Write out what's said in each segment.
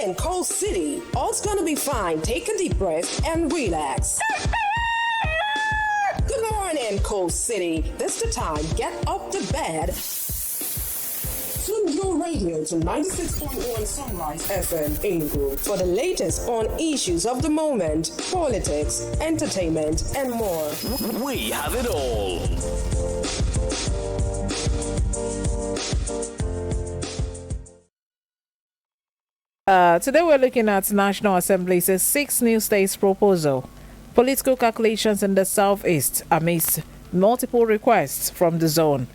in Coal City. All's gonna be fine. Take a deep breath and relax. Good morning, Coal City. This the time. Get up to bed. Tune your radio to 96.1 Sunrise FM Enugu for the latest on issues of the moment, politics, entertainment, and more. We have it all. Today we're looking at National Assembly's 6 new states proposal. Political calculations in the southeast amidst multiple requests from the zone.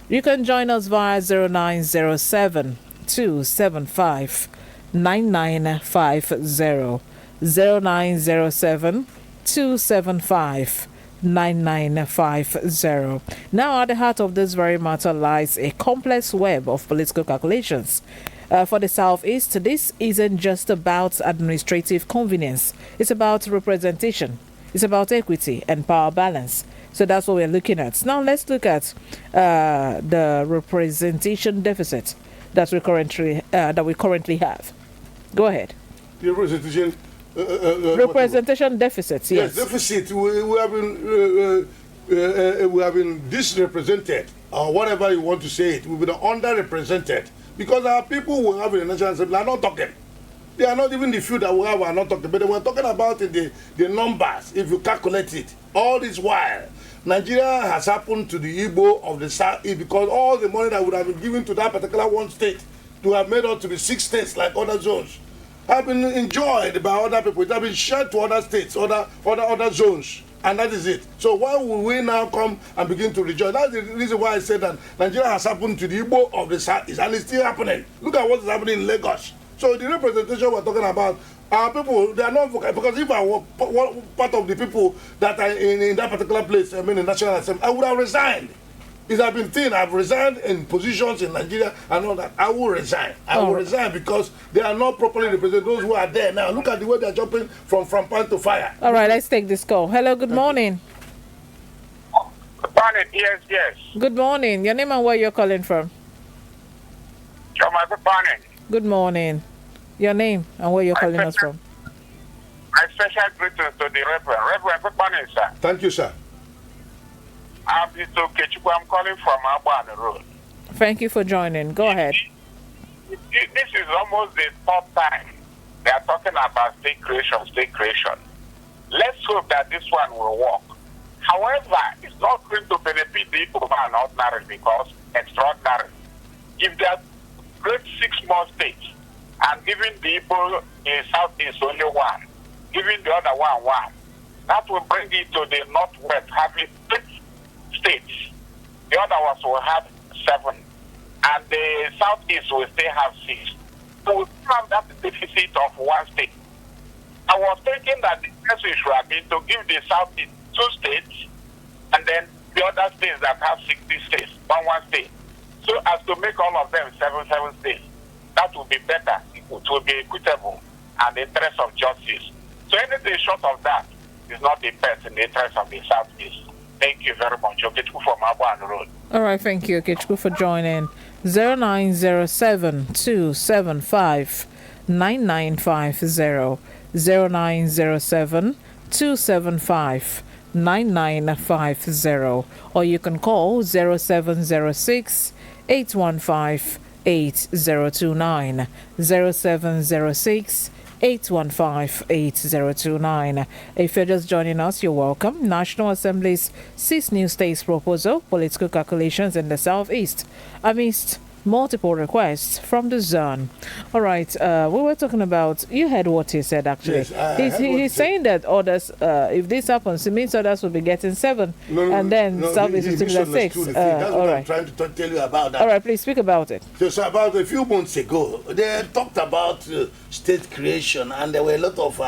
You can join us via 0907 275 9950. 0907 275 9950. Now, at the heart of this very matter lies a complex web of political calculations. For the Southeast, this isn't just about administrative convenience. It's about representation. It's about equity and power balance. So that's what we're looking at. Now let's look at the representation deficit that we currently have. Go ahead. The representation deficit. Yes, deficit. We have been disrepresented, or whatever you want to say it. We've been underrepresented. Because our people who have in the National Assembly are not talking. They are not even the few that we have are not talking. But they were talking about the numbers, if you calculate it. All this while, Nigeria has happened to the Igbo of the South because all the money that would have been given to that particular one state to have made out to be 6 states like other zones have been enjoyed by other people. It has been shared to other states, other zones. And that is it. So why will we now come and begin to rejoice? That's the reason why I said that Nigeria has happened to the Igbo of the South, and it's still happening. Look at what is happening in Lagos. So the representation we're talking about, our people, they are not vocal. Because if I were part of the people that are in that particular place, I mean in National Assembly, I would have resigned. It has been thin. I've resigned in positions in Nigeria and all that. I will resign. I will resign because they are not properly represented. Those who are there now, look at the way they are jumping from pan to fire. All right, let's take this call. Hello, good morning. Good morning. Yes. Good morning. Your name and where you're calling from? Good morning. Good morning. Your name and where you're calling us from? My special greetings to the Reverend. Reverend, good morning, sir. Thank you, sir. I'm Mr. Kechuku. I'm calling from Abana Road. Thank you for joining. Go ahead. This is almost the 4th time they are talking about state creation. Let's hope that this one will work. However, it's not going to benefit the people who are ordinary because extraordinary. If there are great 6 more states and giving the people in Southeast only 1, giving the other one, that will bring it to the Northwest having 6 states. The other ones will have 7. And the Southeast will still have 6. So we have that deficit of 1 state. I was thinking that the best issue have been to give the Southeast 2 states and then the other states that have 60 states, one state. So as to make all of them 7 states. That will be better. It will be equitable and the interest of justice. So anything short of that is not the best in the interest of the Southeast. Thank you very much. Okechukwu from Abana Road. All right, thank you, Okechukwu, for joining. 0907 275 9950. 0907 275 9950. Or you can call 0706 815 8029. 0706 815-8029. If you're just joining us, you're welcome. National Assembly's 6 new states proposal, political calculations in the Southeast, amidst multiple requests from the zone. All right, we were talking about, you heard what he said actually. Yes, he's saying that others, if this happens, it means others will be getting 7, and then Southeast is still at 6. That's all what right. I'm trying to tell you about that. All right, please speak about it. So about a few months ago, they talked about state creation, and there were a lot of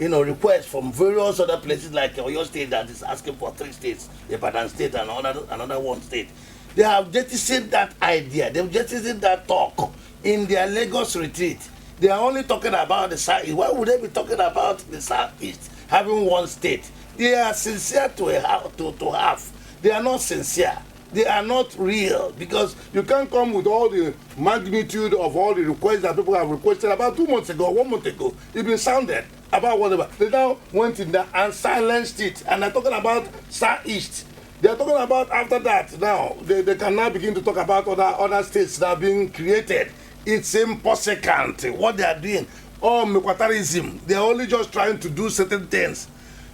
requests from various other places like Oyo State that is asking for 3 states, Ibadan State and another 1 state. They have jettisoned that idea. They've jettisoned that talk in their Lagos retreat. They are only talking about the South. Why would they be talking about the Southeast having 1 state? They are sincere to have. They are not sincere. They are not real because you can't come with all the magnitude of all the requests that people have requested about 2 months ago, 1 month ago. It's been sounded about whatever. They now went in there and silenced it, and they're talking about Southeast. They're talking about after that now. They can now begin to talk about other states that are being created. It's impossible what they are doing. Oh, Mekwatarism. They're only just trying to do certain things.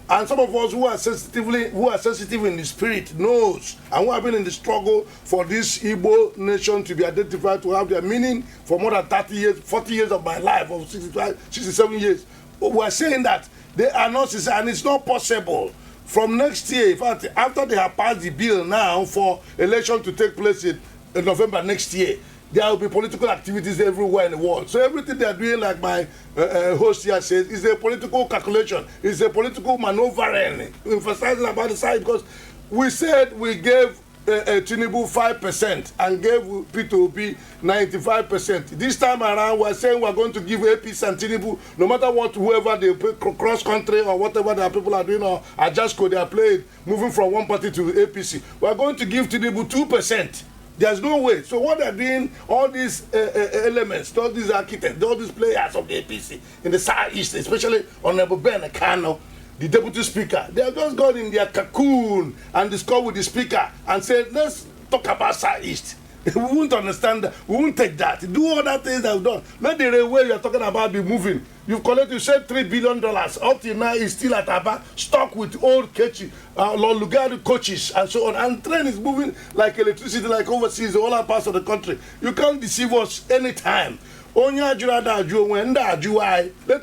And some of us who are sensitive in the spirit knows, and who have been in the struggle for this Igbo nation to be identified, to have their meaning for more than 30 years, 40 years of my life, or 65, 67 years. We are saying that they are not sincere, and it's not possible. From next year, in fact, after they have passed the bill now for election to take place in November next year, there will be political activities everywhere in the world. So everything they are doing, like my host here says, is a political calculation. It's a political maneuvering, emphasizing about the side, because we said we gave Tinubu 5% and gave P2P 95%. This time around, we're saying we're going to give APC and Tinubu, no matter what, whoever they play, cross country or whatever the people are doing, or Ajasco they are playing, moving from one party to APC. We're going to give Tinubu 2%. There's no way. So what they're doing, all these elements, all these architects, all these players of the APC in the Southeast, especially Honorable Ben Kano, the deputy speaker, they have just gone in their cocoon and discussed with the speaker and said, let's talk about Southeast. We won't understand that. We won't take that. Do all that things that we've done. Let the railway you're talking about be moving. You've collected, you said $3 billion. Up till now, it's still at Aba, stuck with old coaches, Lugard coaches, and so on. And train is moving like electricity, like overseas, all other parts of the country. You can't deceive us anytime. Let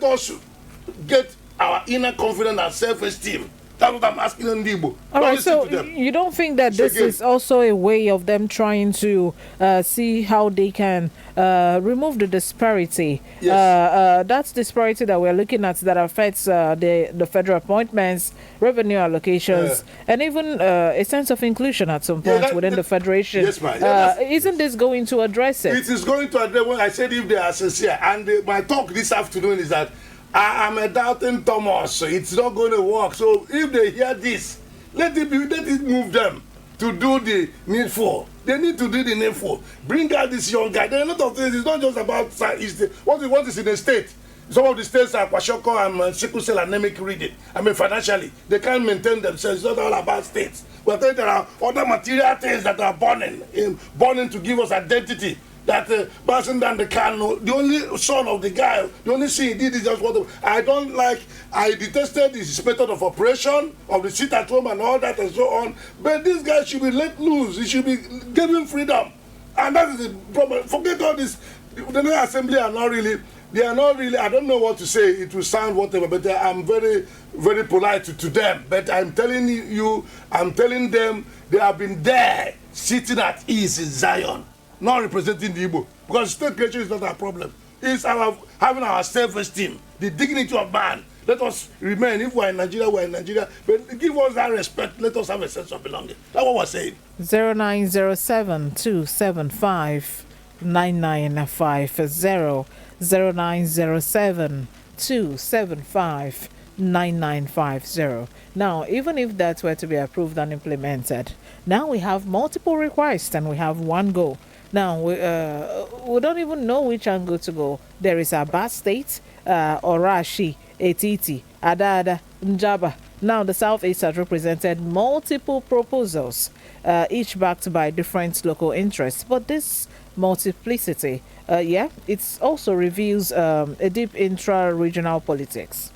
us get our inner confidence and self-esteem. That's what I'm asking in Igbo. All right, so you don't think that this is also a way of them trying to see how they can remove the disparity? Yes. That's disparity that we're looking at that affects the federal appointments, revenue allocations, and even a sense of inclusion at some point within the federation. Yes, ma'am. Isn't this going to address it? It is going to address what I said, if they are sincere. And my talk this afternoon is that I am a doubting Thomas, so it's not going to work. So if they hear this, let it move them to do the needful. They need to do the needful. Bring out this young guy. There are a lot of things. It's not just about what is in the state. Some of the states are Kwashoko and sickle cell anemic reading. I mean, financially, they can't maintain themselves. It's not all about states. We're saying there are other material things that are burning to give us identity. That passing down the canoe, the only son of the guy, the only thing he did is just what I don't like. I detested his method of operation, of the sit at home and all that and so on. But this guy should be let loose. He should be given freedom. And that is the problem. Forget all this. The new assembly are not really, I don't know what to say. It will sound whatever, but I'm very, very polite to them. But I'm telling them they have been there, sitting at ease in Zion, not representing the Igbo, because state creation is not our problem. It's our having our self-esteem, the dignity of man. Let us remain. If we're in Nigeria, we're in Nigeria. But give us that respect. Let us have a sense of belonging. That's what we're saying. 0907-275-9950. 0907-275-9950. Now, even if that were to be approved and implemented, now we have multiple requests and we have one goal. Now, we don't even know which angle to go. There is AMIDST State, Orashi, Etiti, Adada, Njaba. Now, the Southeast has represented multiple proposals, each backed by different local interests. But this multiplicity, it also reveals a deep intra-regional politics.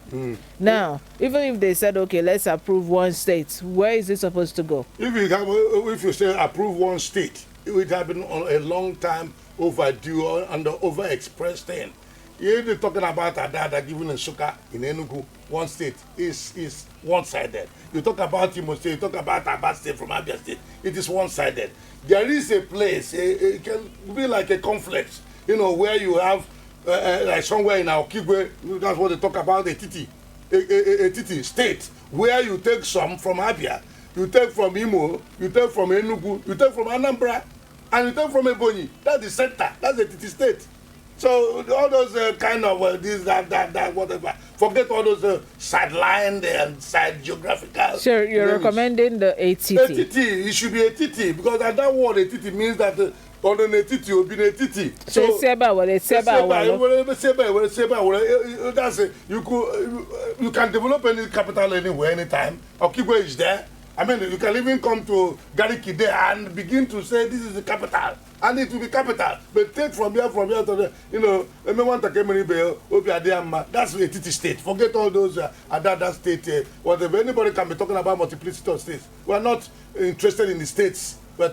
Now, even if they said, okay, let's approve one state, where is it supposed to go? If you say approve one state, it would have been a long time overdue and overexpressed thing. You're talking about Adada giving a sugar in Enugu, one state is one-sided. You talk about Imo State, you talk about AMIDST State from Abia State, it is one-sided. There is a place, it can be like a conflict, where you have, like somewhere in Aokigwe, that's what they talk about, a titi state, where you take some from Abia, you take from Imo, you take from Enugu, you take from Anambra, and you take from Ebonyi. That's the center, that's the titi state. So all those kind of this, that, whatever. Forget all those sideline and side geographical. So you're names. recommending the ATT? ATT, it should be ATT because at that word ATT means that on an ATT will be an ATT. So that's it. You can develop any capital anywhere, anytime. Okigwe is there. I mean, you can even come to Gariki there and begin to say this is the capital, and it will be capital. But take from here to there. You know, that's the ATT state. Forget all those that state. Whatever. Anybody can be talking about multiplicity of states. We are not interested in the states. We're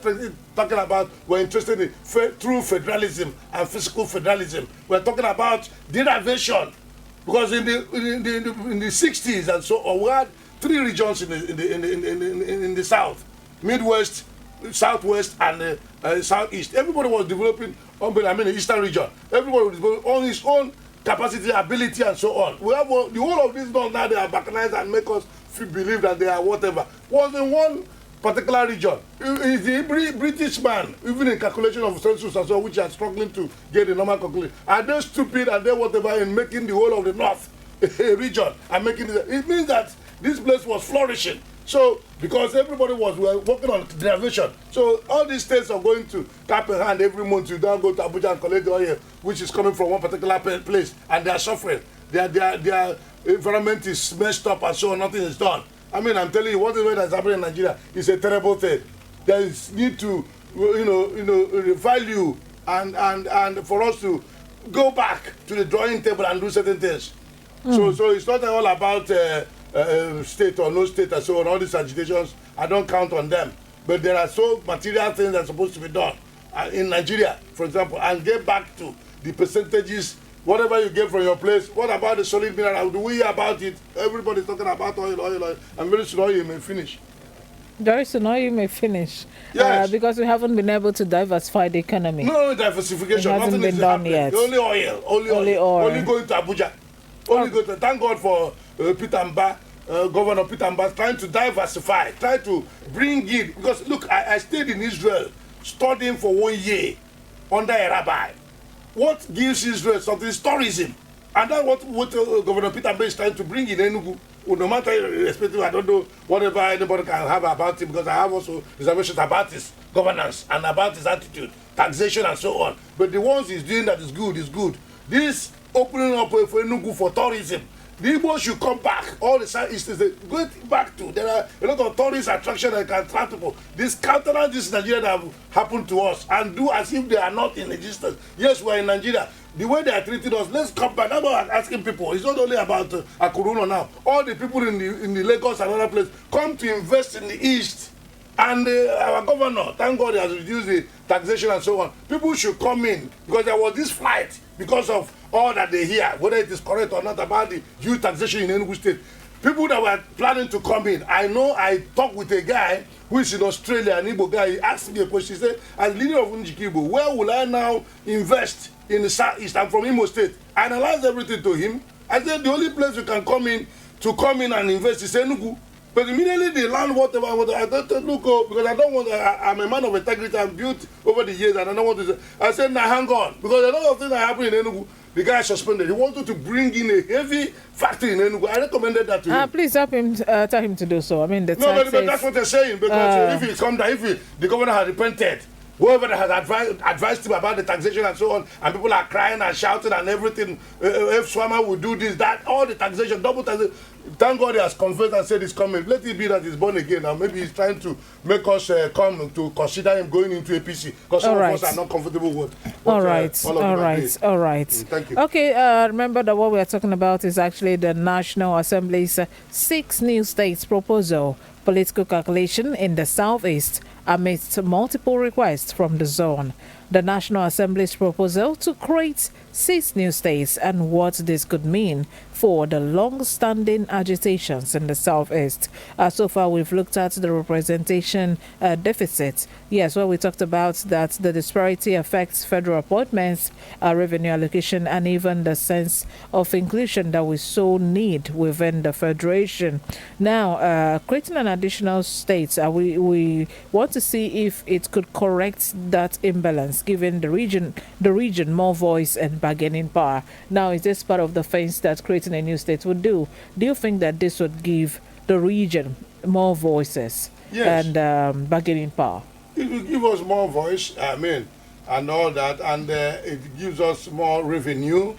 talking about, we're interested in true federalism and fiscal federalism. We're talking about derivation. Because in the 60s and so on, we had 3 regions in the south: Midwest, Southwest, and Southeast. Everybody was developing, the Eastern region. Everybody was developing on his own capacity, ability, and so on. We have the whole of these done now. They are balkanized and make us believe that they are whatever. Was in one particular region. Is the British man, even in calculation of census and so, which are struggling to get the normal calculation, are they stupid? Are they whatever in making the whole of the north a region and making it means that this place was flourishing. So because everybody was working on derivation, so all these states are going to tap a hand every month. You don't go to Abuja and collect the oil, which is coming from one particular place, and they are suffering. Their environment is messed up and so nothing is done. I mean, I'm telling you, whatever that's happening in Nigeria is a terrible thing. There is need to, value and for us to go back to the drawing table and do certain things. So it's not all about state or no state and so on. All these agitations, I don't count on them. But there are so material things that are supposed to be done in Nigeria, for example, and get back to the percentages. Whatever you get from your place, what about the solid mineral? Do we hear about it? Everybody's talking about oil, and very soon oil may finish. Very soon oil may finish. Yes. Because we haven't been able to diversify the economy. No diversification. It hasn't been done yet. Only oil. Only going to Abuja. Thank God for Peter Mba, Governor Peter Mba, trying to diversify, try to bring in. Because look, I stayed in Israel studying for 1 year under a rabbi. What gives Israel something is tourism. And that's what Governor Peter Mba is trying to bring in Enugu. No matter irrespective, I don't know whatever anybody can have about him, because I have also reservations about his governance and about his attitude, taxation and so on. But the ones he's doing that is good, is good. This opening up for Enugu for tourism, the Igbo should come back. All the Southeast is going back to. There are a lot of tourist attractions that can attract people. This counter this Nigeria that have happened to us and do as if they are not in existence. Yes, we're in Nigeria. The way they are treating us, let's come back. That's what I'm asking people. It's not only about Akuruno now. All the people in the Lagos and other places come to invest in the East. And our governor, thank God, he has reduced the taxation and so on. People should come in because there was this flight because of all that they hear, whether it is correct or not, about the huge taxation in Enugu State. People that were planning to come in. I know I talked with a guy who is in Australia, an Igbo guy. He asked me a question. He said, as leader of Unjikibo, where will I now invest in the Southeast? I'm from Imo State. I analyzed everything to him. I said, the only place you can come in and invest is Enugu. But immediately they learn whatever, I don't look, because I don't want, I'm a man of integrity, I'm built over the years, and I don't want to say. I said, now hang on, because a lot of things that happen in Enugu, the guy suspended. He wanted to bring in a heavy factory in Enugu. I recommended that to him. Please help him, tell him to do so. I mean, but that's what they're saying, because if he come down, the governor had repented, whoever has advised him about the taxation and so on, and people are crying and shouting and everything, if Swama will do this, that, all the taxation, double taxation. Thank God he has confessed and said he's coming. Let it be that he's born again, and maybe he's trying to make us come to consider him going into APC, because some of us are not comfortable with what, all right. Thank you. Okay, remember that what we are talking about is actually the National Assembly's 6 new states proposal political calculation in the Southeast amidst multiple requests from the zone. The National Assembly's proposal to create 6 new states and what this could mean for the long-standing agitations in the Southeast. So far, we've looked at the representation deficit. Yes, well, we talked about that the disparity affects federal appointments, revenue allocation, and even the sense of inclusion that we so need within the federation. Now, creating an additional state, we want to see if it could correct that imbalance governance, giving the region more voice and bargaining power. Now, is this part of the things that creating a new state would do? Do you think that this would give the region more voices and bargaining power? It will give us more voice, and all that, and it gives us more revenue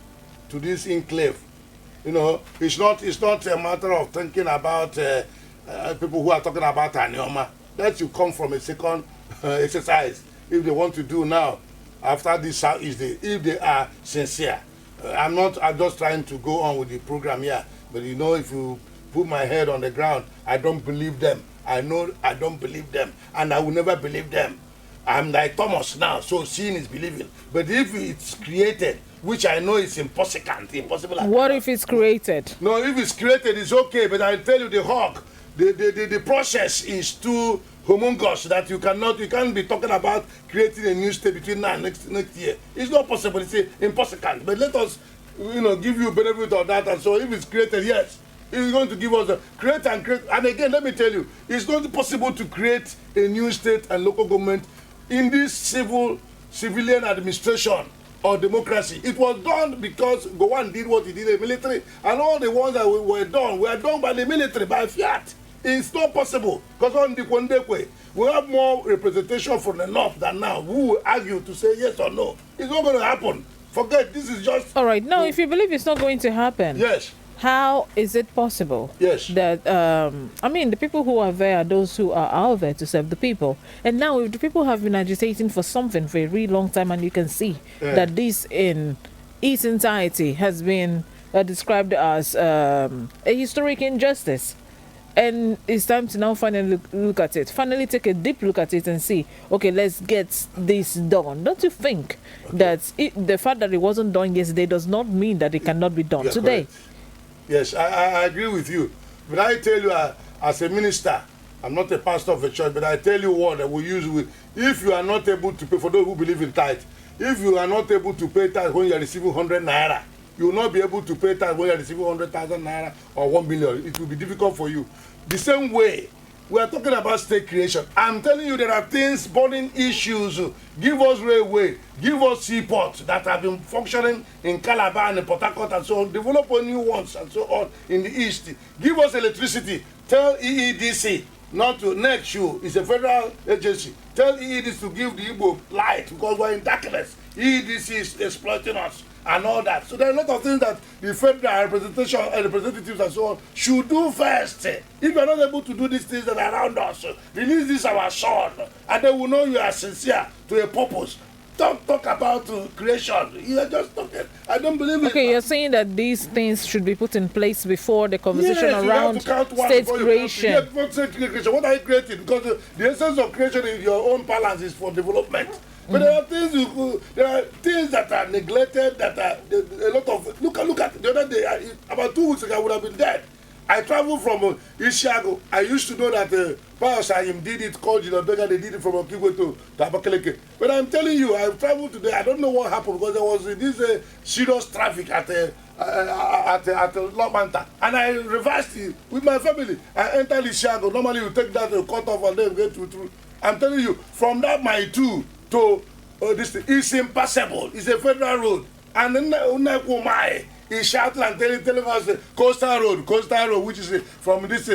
to this enclave. It's not a matter of thinking about people who are talking about Anioma. That should come from a second exercise if they want to do now after this if they are sincere. I'm just trying to go on with the program here, but if you put my head on the ground, I don't believe them. I know I don't believe them, and I will never believe them. I'm like Thomas now, so seeing is believing. But if it's created, which I know is impossible. What if it's created? No, if it's created, it's okay. But I tell you, the process is too humongous that you can't be talking about creating a new state between now and next year. It's not possible. It's impossible. But let us, give you benefit of that. And so if it's created, yes, it's going to give us a create. And again, let me tell you, it's not possible to create a new state and local government in this civilian administration or democracy. It was done because Gowon did what he did in the military, and all the ones that were done by the military, by fiat. It's not possible because on the Kwandekwe, we have more representation from the north than now. Who will argue to say yes or no? It's not going to happen. Forget, this is just... All right, now if you believe it's not going to happen, yes, how is it possible that the people who are there are those who are out there to serve the people? And now if the people have been agitating for something for a really long time, and you can see that this in its entirety has been described as a historic injustice, and it's time to now finally look at it, finally take a deep look at it and see, okay, let's get this done. Don't you think that the fact that it wasn't done yesterday does not mean that it cannot be done today? Correct. Yes, I agree with you. But I tell you, as a minister, I'm not a pastor of a church, but I tell you what that we use with. If you are not able to pay, for those who believe in tithe, if you are not able to pay tithe when you are receiving 100 naira, you will not be able to pay tithe when you are receiving 100,000 naira or 1 million. It will be difficult for you. The same way, we are talking about state creation. I'm telling you, there are things, burning issues. Give us railway, give us seaports that have been functioning in Calabar and in Port Harcourt and so on. Develop new ones and so on in the east. Give us electricity. Tell EEDC not to next you. It's a federal agency. Tell EEDC to give the Igbo light because we're in darkness. EEDC is exploiting us and all that. So there are a lot of things that the federal representation and representatives and so on should do first. If you are not able to do these things that are around us, release this our son, and they will know you are sincere to a purpose. Don't talk about creation. You are just talking. I don't believe it. Okay, you're saying that these things should be put in place before the conversation around state creation. State creation. What are you creating? Because the essence of creation in your own balance is for development. But there are things that are neglected, that are a lot of. Look at the other day. About 2 weeks ago, I would have been dead. I traveled from Ishiago. I used to know that Sayim did it, called Jinabega, they did it from Okigwe to Abakaleke. But I'm telling you, I traveled today. I don't know what happened because there was this serious traffic at Lomanta. And I reversed it with my family. I entered Ishiago. Normally, you take that cut off and then get through. I'm telling you, from that my 2 to this is impassable. It's a federal road. And then he's shouting and telling us the coastal road, which is from this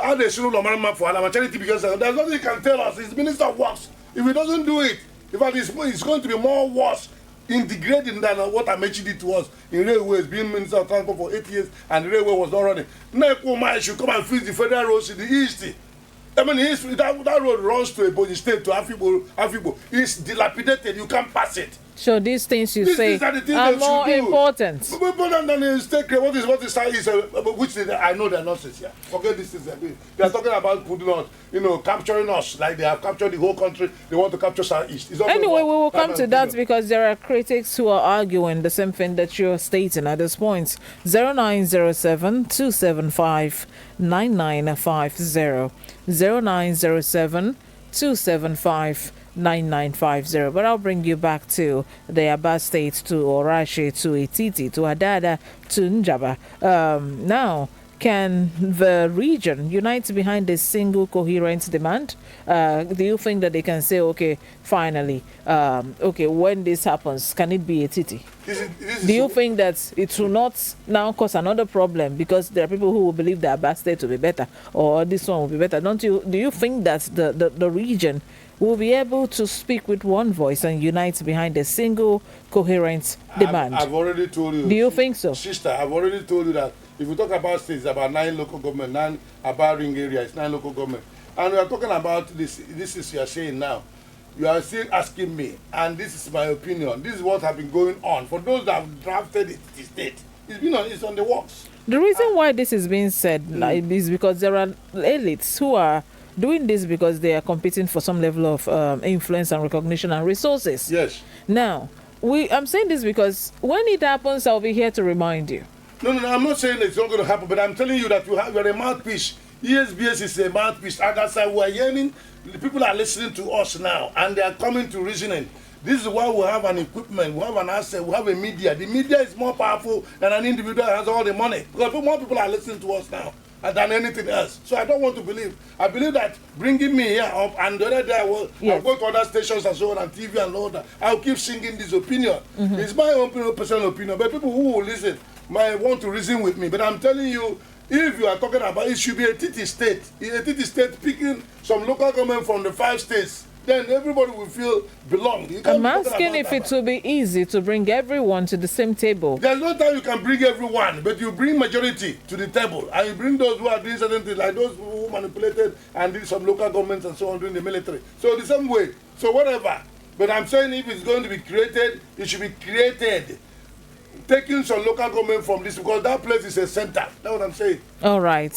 how they should know for our charity, because there's nothing he can tell us. He's Minister of Works. If he doesn't do it, in fact, it's going to be more worse in degrading than what Amechi did to us in railways, being Minister of Transport for 8 years, and the railway was not running. Nekwomai should come and fix the federal roads in the east. I mean, that road runs to Ebonyi State, to Afibo. It's dilapidated. You can't pass it. So these things you say are more important. Important than the state. What is which I know they're not sincere. Forget this things they're doing. They are talking about putting us, capturing us like they have captured the whole country. They want to capture Southeast. Anyway, we will come to that because there are critics who are arguing the same thing that you're stating at this point. 0907 275 9950. 0907 275 9950. But I'll bring you back to the AMIDST, to Orashi, to Ititi, to Adada, to Njaba. Now, can the region unite behind a single coherent demand? Do you think that they can say, okay, finally, okay, when this happens, can it be a titty? Do you think that it will not now cause another problem because there are people who will believe that AMIDST will be better or this one will be better? Do you think that the region will be able to speak with one voice and unite behind a single coherent demand? I've already told you. Do you think so? Sister, I've already told you that if we talk about states, about 9 local government, 9 about ring areas, 9 local government. And we are talking about this is you are saying now. You are still asking me, and this is my opinion. This is what has been going on. For those that have drafted it, the state, it's on the works. The reason why this is being said is because there are elites who are doing this because they are competing for some level of influence and recognition and resources. Yes. Now, I'm saying this because when it happens, I'll be here to remind you. No, I'm not saying it's not going to happen, but I'm telling you that you're a mouthpiece. ESBS is a mouthpiece, and that's why we're hearing. The people are listening to us now, and they are coming to reasoning. This is why we have an equipment, we have an asset, we have a media. The media is more powerful than an individual that has all the money, because more people are listening to us now than anything else. So I don't want to believe. I believe that bringing me here up, and the other day I'll go to other stations and so on, and TV and all that. I'll keep singing this opinion. It's my own personal opinion, but people who will listen might want to reason with me. But I'm telling you, if you are talking about it should be a TT state, picking some local government from the 5 states, then everybody will feel belonged. I'm asking if it will be easy to bring everyone to the same table. There's no time you can bring everyone, but you bring majority to the table, and you bring those who are doing certain things, like those who manipulated and did some local governments and so on during the military. So the same way. So whatever. But I'm saying if it's going to be created, it should be created. Taking some local government from this, because that place is a center. That's what I'm saying. All right.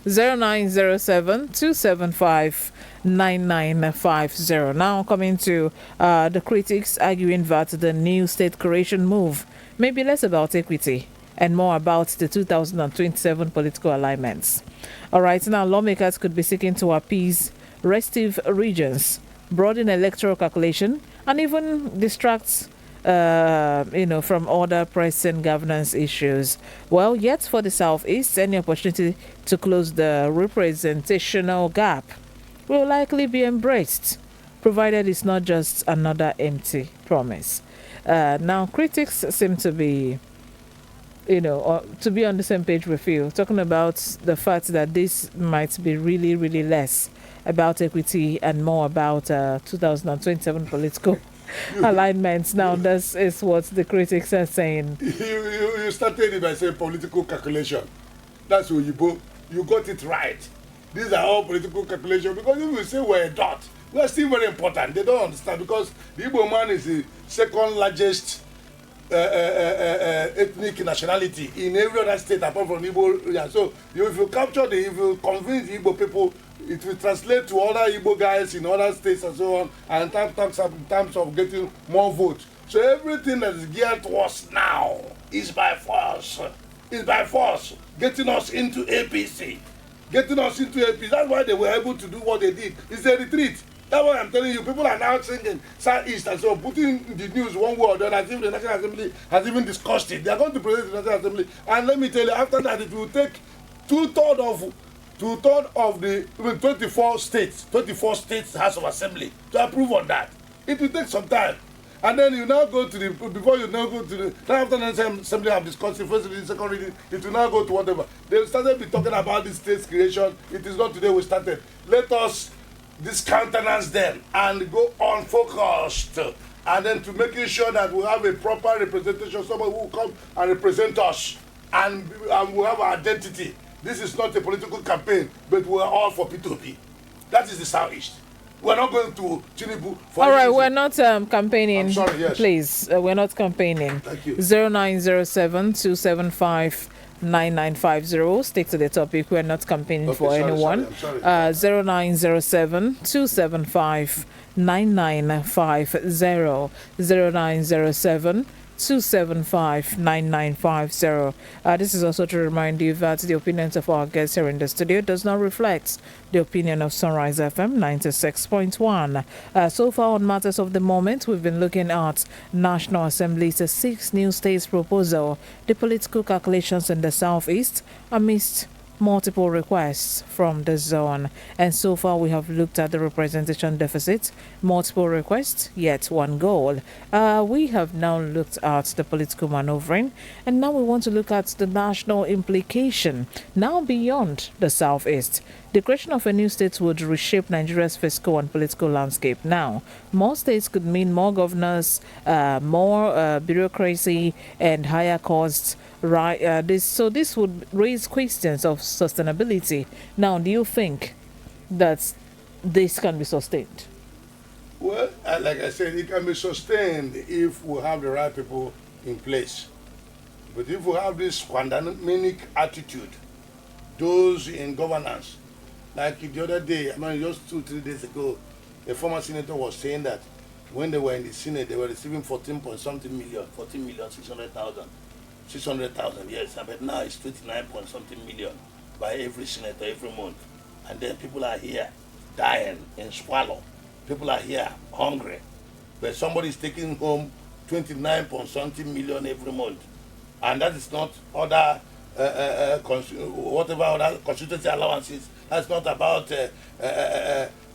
Zero 0907-275-9950. Now coming to the critics arguing that the new state creation move may be less about equity and more about the 2027 political alignments. All right, now lawmakers could be seeking to appease restive regions, broaden electoral calculation, and even distract from other pressing governance issues. Well, yet for the Southeast, any opportunity to close the representational gap will likely be embraced, provided it's not just another empty promise. Now, critics seem to be, to be on the same page with you, talking about the fact that this might be really, really less about equity and more about 2027 political alignments. Now, this is what the critics are saying. You started it by saying political calculation. That's what you got it right. These are all political calculation, because if we say we're a dot, we're still very important. They don't understand, because the Igbo man is the second largest ethnic nationality in every other state apart from Igbo. Yeah. So if you convince the Igbo people, it will translate to other Igbo guys in other states and so on, and in terms of getting more votes. So everything that is geared to us now is by force. It's by force. Getting us into APC. That's why they were able to do what they did. It's a retreat. That's why I'm telling you, people are now singing Southeast and so on, putting the news one way or the other, as if the National Assembly has even discussed it. They are going to present the National Assembly. And let me tell you, after that, it will take two-thirds of the 24 states House of Assembly to approve on that. It will take some time. And then you now go to after the National Assembly have discussed it, first reading, second reading, it will now go to whatever. They started be talking about this state's creation. It is not today we started. Let us discountenance them and go on focused. And then to making sure that we have a proper representation, somebody who will come and represent us, and we have our identity. This is not a political campaign, but we are all for P2P. That is the Southeast. We're not going to Tinubu for All right, anything. we're not campaigning. I'm sorry, yes. Please, we're not campaigning. Thank you. 0907-275-9950. Stick to the topic. We're not campaigning Okay, for sorry, anyone. sorry, I'm sorry. 0907-275-9950. 0907-275-9950. This is also to remind you that the opinions of our guests here in the studio does not reflect the opinion of Sunrise FM 96.1. So far on matters of the moment, we've been looking at National Assembly's 6 new states proposal, the political calculations in the Southeast amidst multiple requests from the zone. And so far we have looked at the representation deficit, multiple requests, yet one goal. We have now looked at the political maneuvering, and now we want to look at the national implication, now beyond the Southeast. The creation of a new state would reshape Nigeria's fiscal and political landscape. Now, more states could mean more governors, more bureaucracy, and higher costs. Right, this would raise questions of sustainability. Now, do you think that this can be sustained? Well, like I said, it can be sustained if we have the right people in place. But if we have this pandemic attitude, those in governance, like the other day, I mean, just 2-3 days ago, a former senator was saying that when they were in the Senate, they were receiving 14 point something million, 600,000, yes, but now it's 29 point something million by every senator every month. And then people are here dying in squalor. People are here hungry. But somebody is taking home 29 point something million every month. And that is not other, whatever other constituency allowances. That's not about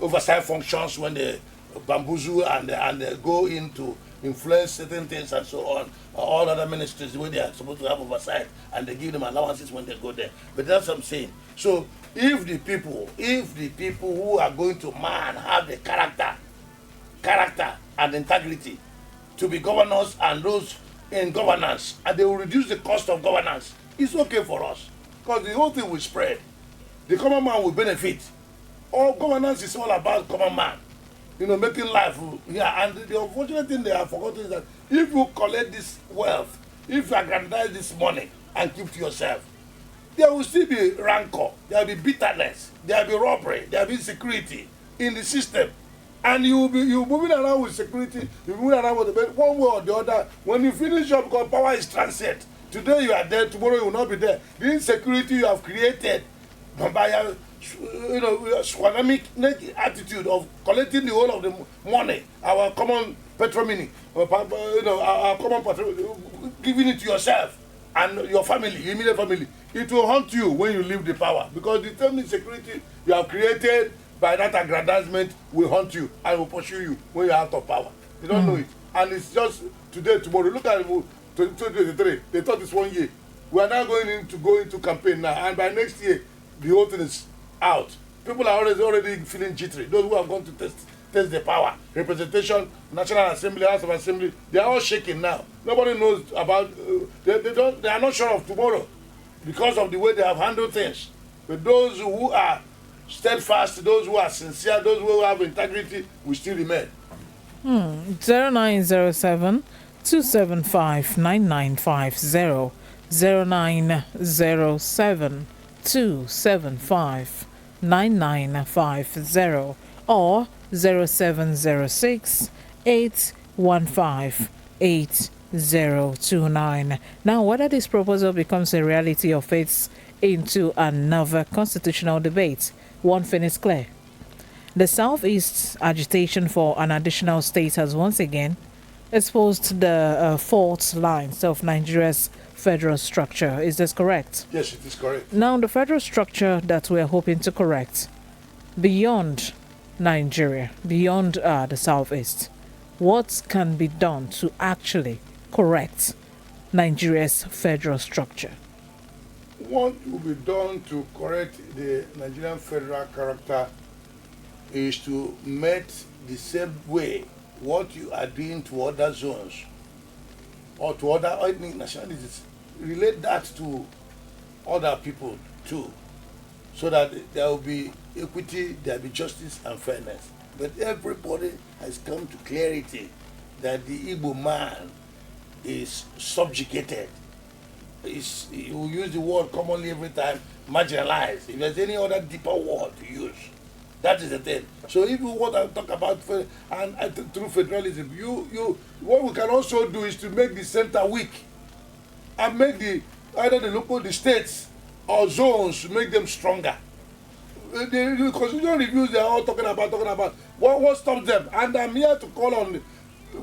oversight functions when they bamboozle and go into influence certain things and so on. All other ministries where they are supposed to have oversight and they give them allowances when they go there. But that's what I'm saying. So if the people who are going to have the character and integrity to be governors and those in governance, and they will reduce the cost of governance, it's okay for us. Because the whole thing will spread. The common man will benefit. All governance is all about common man. Making life. Yeah, and the unfortunate thing they have forgotten is that if you collect this wealth, if you aggrandize this money and keep to yourself, there will still be rancor, there will be bitterness, there will be robbery, there will be insecurity in the system. And you will be moving around with security, you're moving around with the bed, one way or the other. When you finish up, because power is transient. Today you are there, tomorrow you will not be there. The insecurity you have created by your squanamic attitude of collecting the whole of the money, our common patrimony, our common patrimony, giving it to yourself and your family, your immediate family, it will haunt you when you leave the power, because the same insecurity you have created by that aggrandizement will haunt you and will pursue you when you're out of power. You don't know it. And it's just today, tomorrow. Look at 2023. They thought it's 1 year. We are now going into campaign now, and by next year, the whole thing is out. People are already feeling jittery. Those who have gone to test the power, representation, National Assembly, House of Assembly, they are all shaking now. Nobody knows about. They are not sure of tomorrow because of the way they have handled things. But those who are steadfast, those who are sincere, those who have integrity, will still remain. 0907 275 9950 0907 275 9950 or 0706 815 8029. Now, whether this proposal becomes a reality or fades into another constitutional debate, one thing is clear. The Southeast's agitation for an additional state has once again exposed the fault lines of Nigeria's federal structure. Is this correct? Yes, it is correct. Now, the federal structure that we are hoping to correct beyond Nigeria, beyond the Southeast, what can be done to actually correct Nigeria's federal structure? What will be done to correct the Nigerian federal character is to meet the same way what you are doing to other zones or to other ethnic nationalities. Relate that to other people too. so that there will be equity, there will be justice and fairness. But everybody has come to clarity that the Igbo man is subjugated. You will use the word commonly every time, marginalized. If there's any other deeper word to use, that is the thing. So if you want to talk about through federalism, what we can also do is to make the center weak and make either the states or zones, make them stronger. The constitutional reviews they are all talking about. What stops them? And I'm here to call on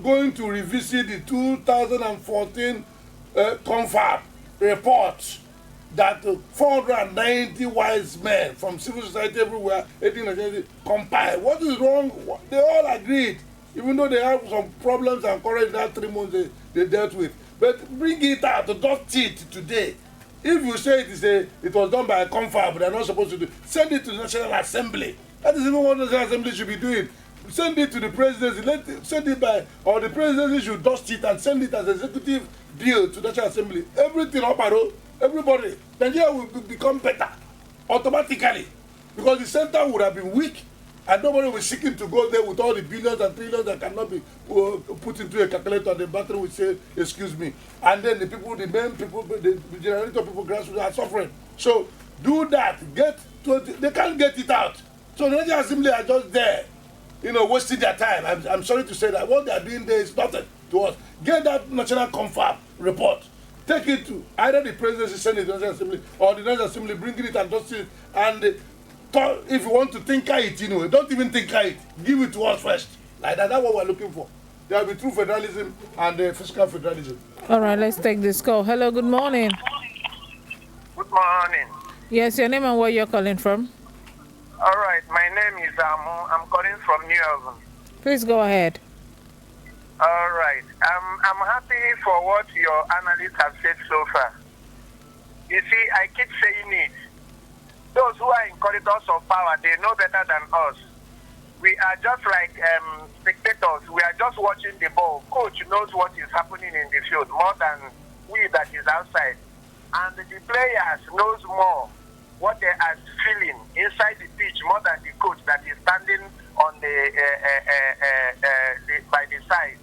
going to revisit the 2014 confab report that 490 wise men from civil society everywhere, 18 compiled. What is wrong? They all agreed, even though they have some problems and courage that 3 months they dealt with. But bring it out, dust it today. If you say it was done by a confab, they're not supposed to do, send it to the National Assembly. That is even what the National Assembly should be doing. Send it to the presidency, or the presidency should dust it and send it as executive bill to the National Assembly. Everything up arrow, everybody, Nigeria will become better automatically, because the center would have been weak and nobody was seeking to go there with all the billions and trillions that cannot be put into a calculator. The battery will say, excuse me. And then the main people, the generator people, grassroots are suffering. So do that. They can't get it out. So the National Assembly are just there, wasting their time. I'm sorry to say that what they are doing there is nothing to us. Get that national confab report. Take it to either the presidency, send it to the National Assembly, or the National Assembly bring it and dust it. And if you want to tinker it, don't even tinker it. Give it to us first. Like that. That's what we're looking for. There will be true federalism and fiscal federalism. All right, let's take this call. Hello, good morning. Good morning. Yes, your name and where you're calling from? All right, my name is I'm calling from New Haven. Please go ahead. All right, I'm happy for what your analysts have said so far. You see, I keep saying it. Those who are in corridors of power, they know better than us. We are just like spectators. We are just watching the ball. Coach knows what is happening in the field more than we that is outside. And the players knows more what they are feeling inside the pitch more than the coach that is standing on by the side.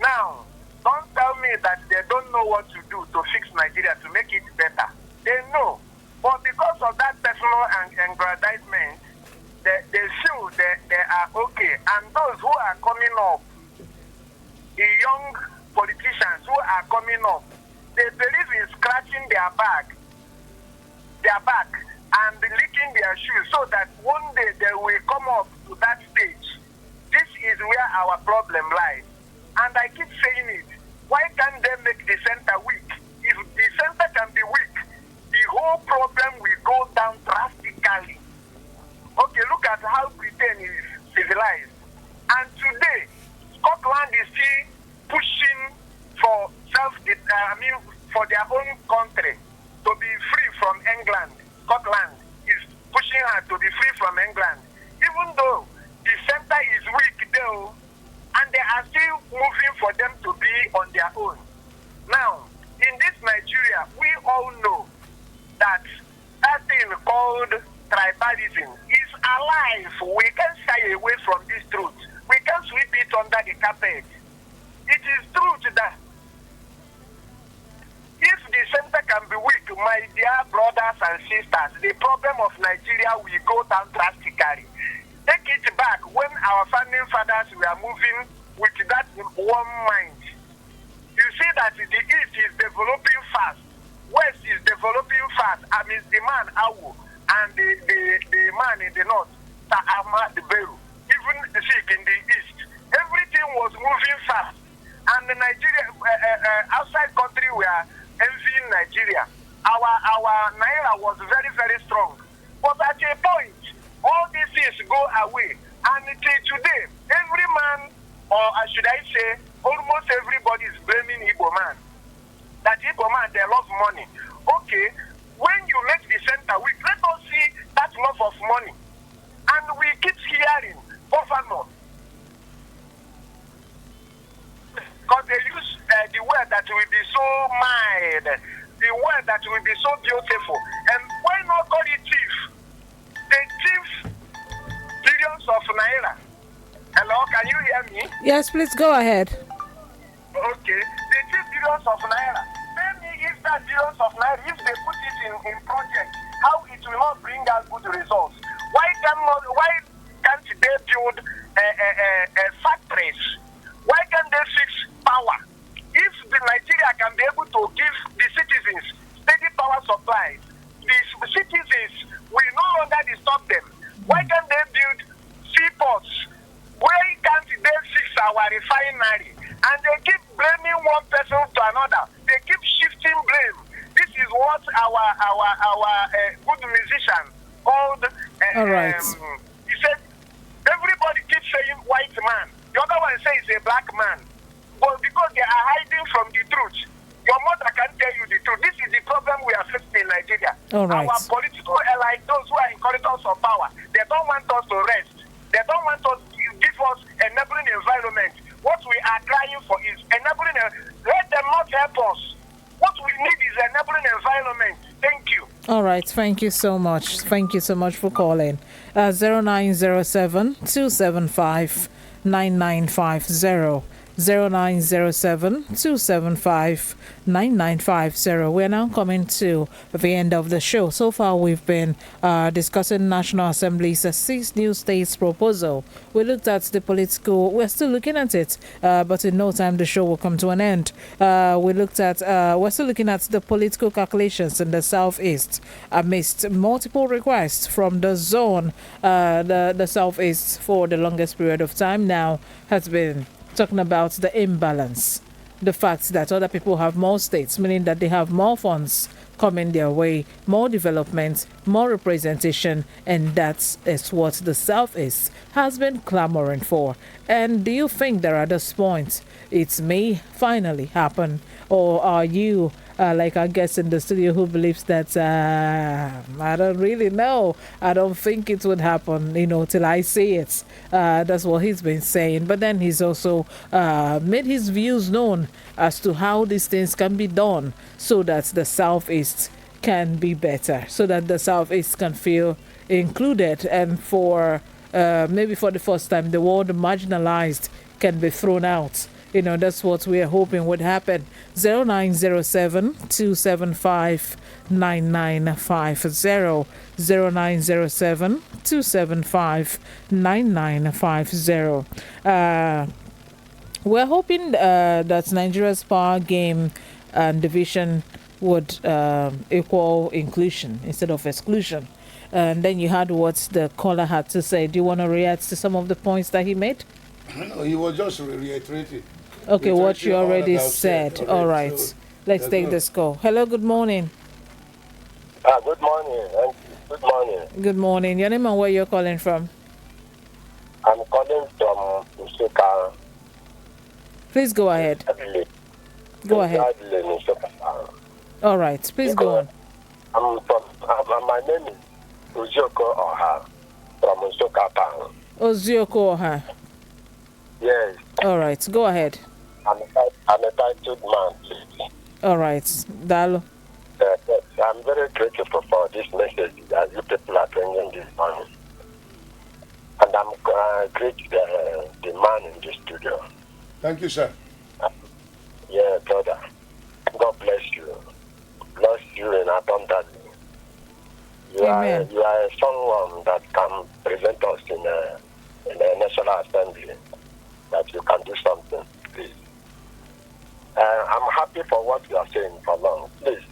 Now, don't tell me that they don't know what to do to fix Nigeria, to make it better. They know. But because of that personal aggrandizement, they feel they are okay. And those who are coming up, the young politicians who are coming up, they believe in scratching their back, and licking their shoes so that one day they will come up to that stage. This is where our problem lies. And I keep saying it. Why can't they make the center weak? If the center can be weak, the whole problem will go down drastically. Okay, look at how Britain is civilized. And today, Scotland is still pushing for for their own country to be free from England. Scotland is pushing her to be free from England. Even though the center is weak though, and they are still moving for them to be on their own. Now, in this Nigeria, we all know that thing called tribalism is alive. We can't shy away from this truth. We can't sweep it under the carpet. It is truth that if the center can be weak, my dear brothers and sisters, the problem of Nigeria will go down drastically. Take it back when our founding fathers were moving with that one mind. You see that the East is developing fast, West is developing fast. I mean, the man Awu and the man in the North, Ahmad Beru, even the Sikh in the East, everything was moving fast. And the Nigeria, outside country were envying Nigeria. Our Naira was very, very strong. But at a point, all these things go away. And until today, every man, or should I say, almost everybody is blaming Igbo man. That Igbo man, they love money. Okay, when you make the center weak, let us see that love of money. And we keep hearing governor. Because they use the word that will be so mild, the word that will be so beautiful. And why not call it thief? naira. Hello, can you hear me? Yes, please go ahead. Okay. They take billions of naira. Tell me if that billions of naira, if they put it in project, how it will not bring us good results. Why can't they build factories? Why can't they fix power? If the Nigeria can be able to give the citizens steady power supplies, the citizens will no longer disturb them. Why can't they build seaports? Why can't they fix our refinery? And they keep blaming one person to another. They keep shifting blame. This is what our good musician called. All right. He said, everybody keeps saying white man. The other one says a black man. But because they are hiding from the truth, your mother can't tell you the truth. This is the problem we are facing in Nigeria. All right. Our political allies, those who are in corridors of power, they don't want us to rest. They don't want us to give us enabling environment. What we are crying for is enabling. Let them not help us. What we need is enabling environment. Thank you. All right. Thank you so much. Thank you so much for calling. 0907 275 9950. 0907 275 9950. We're now coming to the end of the show. So far, we've been discussing National Assembly's 6 new states proposal. We looked at the political, we're still looking at it, but in no time the show will come to an end. We're still looking at the political calculations in the Southeast amidst multiple requests from the zone. The Southeast for the longest period of time now has been talking about the imbalance, the fact that other people have more states, meaning that they have more funds coming their way, more development, more representation, and that is what the Southeast has been clamoring for. And do you think that at this point it may finally happen, or are you like our guest in the studio who believes that I don't really know, I don't think it would happen, till I see it? That's what he's been saying. But then he's also made his views known as to how these things can be done so that the Southeast can be better, so that the Southeast can feel included, and for maybe for the first time the word marginalized can be thrown out. That's what we are hoping would happen. 0907 275 9950. 0907 275 9950. We're hoping that Nigeria's power game and division would equal inclusion instead of exclusion. And then you heard what the caller had to say. Do you want to react to some of the points that he made? No, he was just reiterating. Okay, what you already said. Okay, all right. so let's take this call. Hello, good morning. Good morning. Good morning. Good morning. Your name and where you're calling from? I'm calling from Usuka. Please go ahead. Go ahead. All right. Please go on. My name is Uzioko Oha from Usuka Town. Ozioko Oha. Yes. All right. Go ahead. I'm a titled man. All right. Dalo. Yes, I'm very grateful for this message that you people are bringing this morning. And I'm grateful the man in the studio. Thank you, sir. Yeah, brother. God bless you. Bless you in abundantly. Amen. You are someone that can present us in the National Assembly, that you can do something, please. I'm happy for what you are saying for long. Please,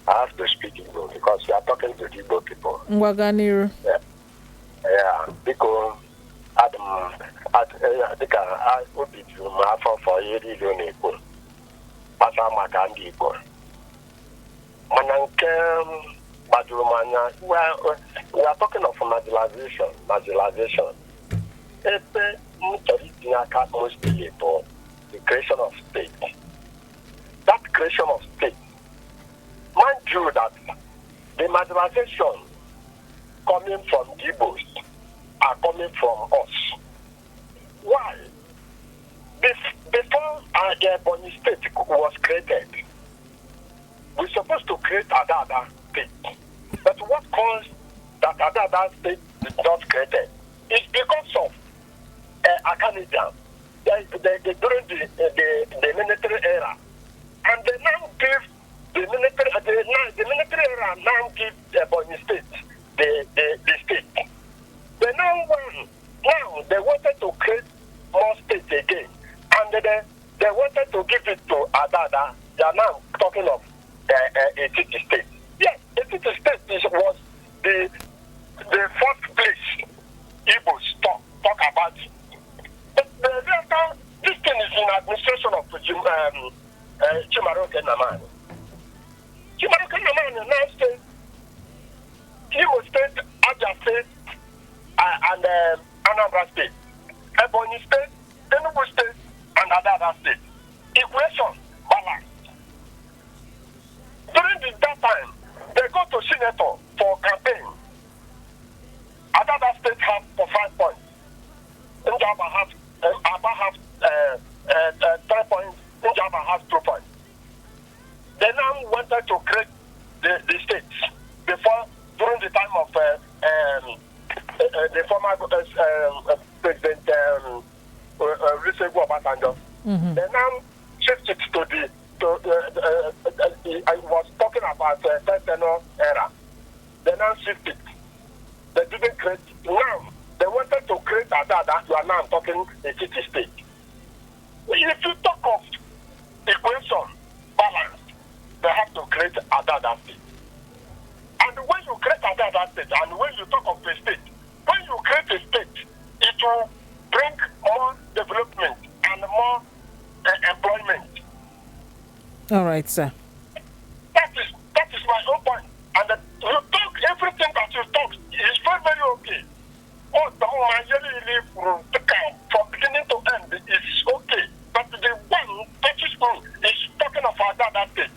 I have to speak Igbo because you are talking to the Igbo people. Ngwaganiru. Yeah, because I for iri Igbo. Maka ndị Igbo. Mana nke we are talking of marginalization. Ebe mchọrọ itinye aka mostly for the creation of state. That creation of state, mind you that the marginalization coming from the Igbos are coming from us. Why? Before Ebonyi State was created, we're supposed to create another state. But what caused that another state is not created is because of Canadian during the military era. And they now give the military era now give Ebonyi State the state. They now they wanted to create more states again. And they wanted to give it to Adada. They are now talking of a city state. Yes, a city state was the first place Igbos talk about. But this thing is in administration of Chimaroke Namani. Chimaroke Namani now says Imo State, Abia State, and Anambra State, Ebonyi State, Enugu State, and Adada State. Equation balance. During that time, they go to senator for campaign. Adada State have for 5 points. Njaba have 3 points. Njaba has 2 points. They now wanted to create the states before during the time of the former President Olusegun Obasanjo. They now shifted I was talking about the third tenor era. They now shifted. They didn't create. Now they wanted to create Adada. You are now talking a city state. If you talk of equation balance, they have to create Adada state. And when you create Adada state, and when you talk of the state, when you create a state, it will bring more development and more employment. All right, sir. That is my own point. And you talk everything that you talk is very, very okay. Oh, the whole from beginning to end is okay. But the one touches me is talking of Adada state.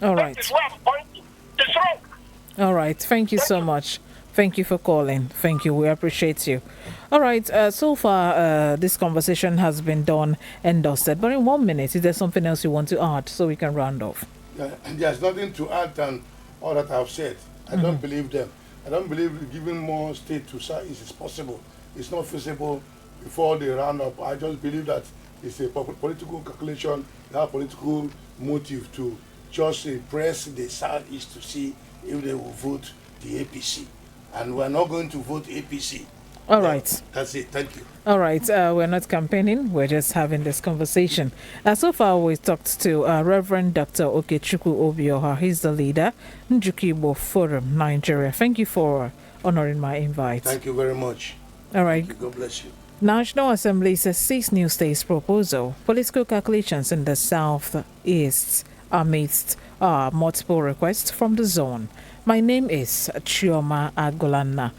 All right. That is where I'm pointing. It's wrong. All right. Thank you so much. Thank you for calling. Thank you. We appreciate you. All right. So far, this conversation has been done and dusted. But in 1 minute, is there something else you want to add so we can round off? There's nothing to add than all that I've said. I don't believe them. I don't believe giving more state to SAR is possible. It's not feasible before they round up. I just believe that it's a political calculation. They have political motive to just impress the Southeast to see if they will vote the APC. And we're not going to vote APC. All right. That's it. Thank you. All right. We're not campaigning. We're just having this conversation. So far, we talked to Reverend Dr. Okechukwu Obioha. He's the leader, Njukibo Forum, Nigeria. Thank you for honoring my invite. Thank you very much. All right. God bless you. National Assembly says 6 new states proposal. Political calculations in the southeast amidst multiple requests from the zone. My name is Chioma Agolana.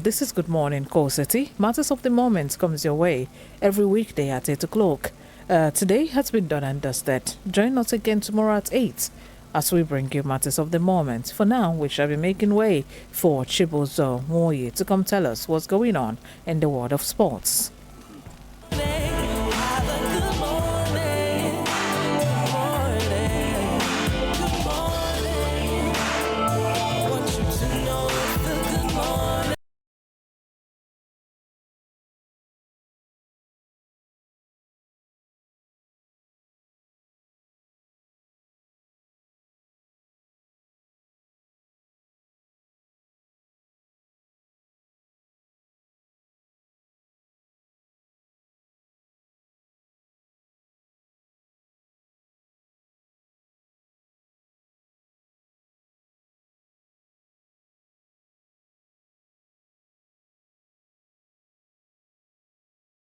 This is Good Morning, Core City. Matters of the Moment comes your way every weekday at 8 o'clock. Today has been done and dusted. Join us again tomorrow at 8 as we bring you Matters of the Moment. For now, we shall be making way for Chibozo Moye to come tell us what's going on in the world of sports.